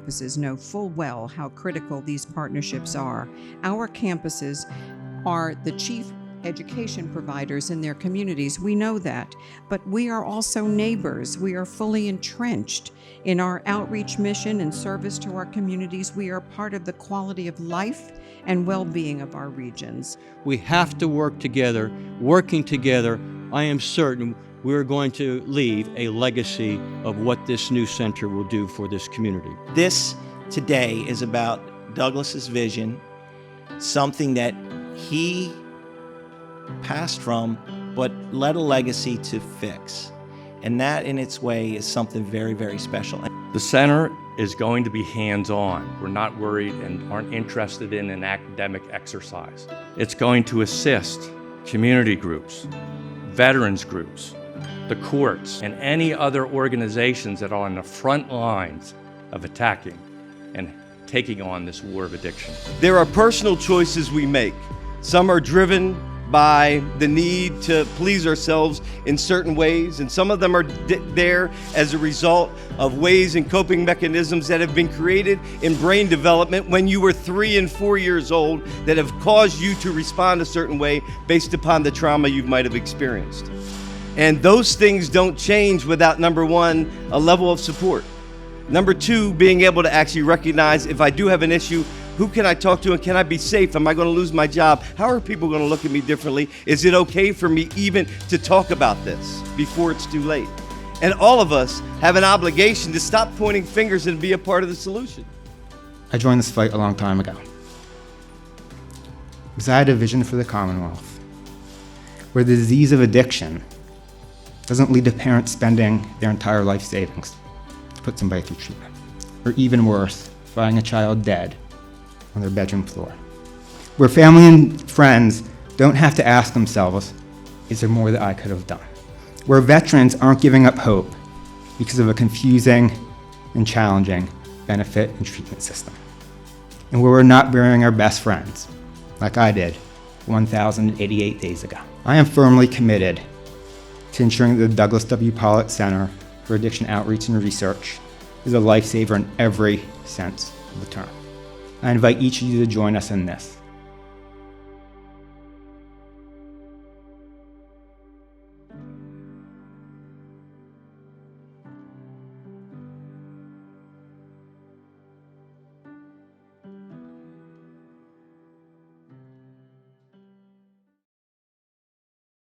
campuses know full well how critical these partnerships are. Our campuses are the chief education providers in their communities. We know that, but we are also neighbors. We are fully entrenched in our outreach mission and service to our communities. We are part of the quality of life and well-being of our regions. We have to work together. Working together, I am certain we're going to leave a legacy of what this new center will do for this community. This today is about Douglas's vision, something that he passed from, but led a legacy to fix. And that in its way is something very, very special. The center is going to be hands-on. We're not worried and aren't interested in an academic exercise. It's going to assist community groups, veterans groups, the courts, and any other organizations that are on the front lines of attacking and taking on this war of addiction. There are personal choices we make. Some are driven by the need to please ourselves in certain ways, and some of them are there as a result of ways and coping mechanisms that have been created in brain development when you were 3 and 4 years old that have caused you to respond a certain way based upon the trauma you might have experienced. And those things don't change without, number one, a level of support. Number two, being able to actually recognize if I do have an issue, who can I talk to and can I be safe? Am I going to lose my job? How are people going to look at me differently? Is it okay for me even to talk about this before it's too late? And all of us have an obligation to stop pointing fingers and be a part of the solution. I joined this fight a long time ago because I had a vision for the Commonwealth where the disease of addiction doesn't lead to parents spending their entire life savings to put somebody through treatment, or even worse, finding a child dead on their bedroom floor. Where family and friends don't have to ask themselves, is there more that I could have done? Where veterans aren't giving up hope because of a confusing and challenging benefit and treatment system. And where we're not burying our best friends, like I did 1,088 days ago. I am firmly committed to ensuring that the Douglas W. Pollock Center for Addiction Outreach and Research is a lifesaver in every sense of the term. I invite each of you to join us in this.